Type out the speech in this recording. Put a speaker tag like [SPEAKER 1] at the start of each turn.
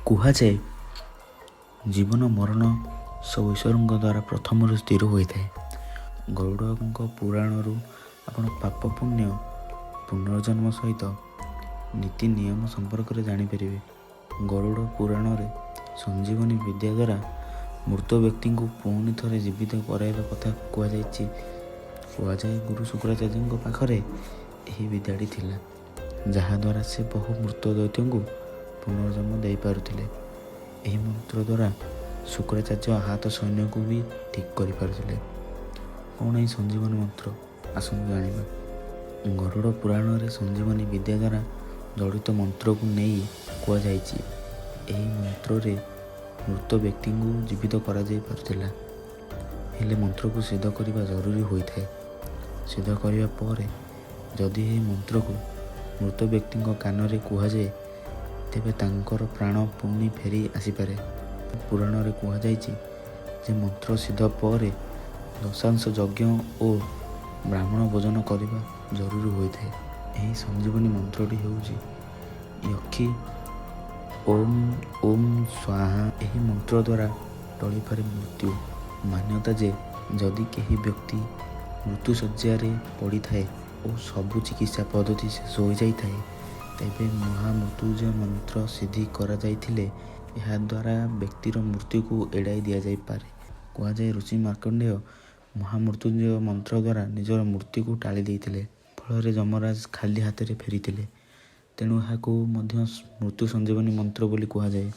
[SPEAKER 1] କୁହାଯାଏ ଜୀବନ ମରଣ ସବୁ ଈଶ୍ୱରଙ୍କ ଦ୍ୱାରା ପ୍ରଥମରୁ ସ୍ଥିର ହୋଇଥାଏ। ଗରୁଡ଼ଙ୍କ ପୁରାଣରୁ ଆପଣ ପାପ ପୁଣ୍ୟ ପୁନର୍ଜନ୍ମ ସହିତ ନୀତି ନିୟମ ସମ୍ପର୍କରେ ଜାଣିପାରିବେ। ଗରୁଡ଼ ପୁରାଣରେ ସଞ୍ଜୀବନୀ ବିଦ୍ୟା ଦ୍ୱାରା ମୃତ ବ୍ୟକ୍ତିଙ୍କୁ ପୁଣି ଥରେ ଜୀବିତ କରାଇବା କଥା କୁହାଯାଇଛି। କୁହାଯାଏ ଗୁରୁ ଶୁକ୍ରାଚାର୍ଯ୍ୟଙ୍କ ପାଖରେ ଏହି ବିଦ୍ୟାଟି ଥିଲା, ଯାହାଦ୍ୱାରା ସେ ବହୁ ମୃତ ଦୈତ୍ୟଙ୍କୁ ପୁନର୍ଜନ୍ମ ଦେଇପାରୁଥିଲେ। ଏହି ମନ୍ତ୍ର ଦ୍ୱାରା ଶୁକ୍ରାଚାର୍ଯ୍ୟ ଆହତ ସୈନ୍ୟକୁ ବି ଠିକ୍ କରିପାରୁଥିଲେ। କ'ଣ ଏହି ସଞ୍ଜୀବନୀ ମନ୍ତ୍ର? ଆସନ୍ତୁ ଜାଣିବା। ଗରୁଡ଼ ପୁରାଣରେ ସଞ୍ଜୀବନୀ ବିଦ୍ୟା ଦ୍ୱାରା ଜଡ଼ିତ ମନ୍ତ୍ରକୁ ନେଇ କୁହାଯାଇଛି, ଏହି ମନ୍ତ୍ରରେ ମୃତ ବ୍ୟକ୍ତିଙ୍କୁ ଜୀବିତ କରାଯାଇ ପାରୁଥିଲା। ହେଲେ ମନ୍ତ୍ରକୁ ସିଦ୍ଧ କରିବା ଜରୁରୀ ହୋଇଥାଏ। ସିଦ୍ଧ କରିବା ପରେ ଯଦି ଏହି ମନ୍ତ୍ରକୁ ମୃତ ବ୍ୟକ୍ତିଙ୍କ କାନରେ କୁହାଯାଏ, ତେବେ ତାଙ୍କର ପ୍ରାଣ ପୁଣି ଫେରି ଆସିପାରେ। ପୁରାଣରେ କୁହାଯାଇଛି ଯେ ମନ୍ତ୍ର ସିଦ୍ଧ ପରେ ଦଶାଂଶ ଯଜ୍ଞ ଓ ବ୍ରାହ୍ମଣ ଭୋଜନ କରିବା ଜରୁରୀ ହୋଇଥାଏ। ଏହି ସଞ୍ଜୀବନୀ ମନ୍ତ୍ରଟି ହେଉଛି ୟକ୍ଷୀ ଓମ୍ ଓମ୍ ସ୍ୱାହା। ଏହି ମନ୍ତ୍ର ଦ୍ୱାରା ଟଳିପାରେ ମୃତ୍ୟୁ। ମାନ୍ୟତା ଯେ ଯଦି କେହି ବ୍ୟକ୍ତି ମୃତ୍ୟୁଶଯ୍ୟାରେ ପଡ଼ିଥାଏ ଓ ସବୁ ଚିକିତ୍ସା ପଦ୍ଧତି ଶେଷ ହୋଇଯାଇଥାଏ, ତେବେ ମହାମୃତ୍ୟୁଞ୍ଜୟ ମନ୍ତ୍ର ସିଦ୍ଧି କରାଯାଇଥିଲେ ଏହାଦ୍ୱାରା ବ୍ୟକ୍ତିର ମୃତ୍ୟୁକୁ ଏଡ଼ାଇ ଦିଆଯାଇପାରେ। କୁହାଯାଏ ଋଷି ମାର୍କଣ୍ଡେୟ ମହାମୃତ୍ୟୁଞ୍ଜୟ ମନ୍ତ୍ର ଦ୍ୱାରା ନିଜର ମୃତ୍ୟୁକୁ ଟାଳି ଦେଇଥିଲେ, ଫଳରେ ଯମରାଜ ଖାଲି ହାତରେ ଫେରିଥିଲେ। ତେଣୁ ଏହାକୁ ମଧ୍ୟ ମୃତ୍ୟୁ ସଞ୍ଜୀବନୀ ମନ୍ତ୍ର ବୋଲି କୁହାଯାଏ।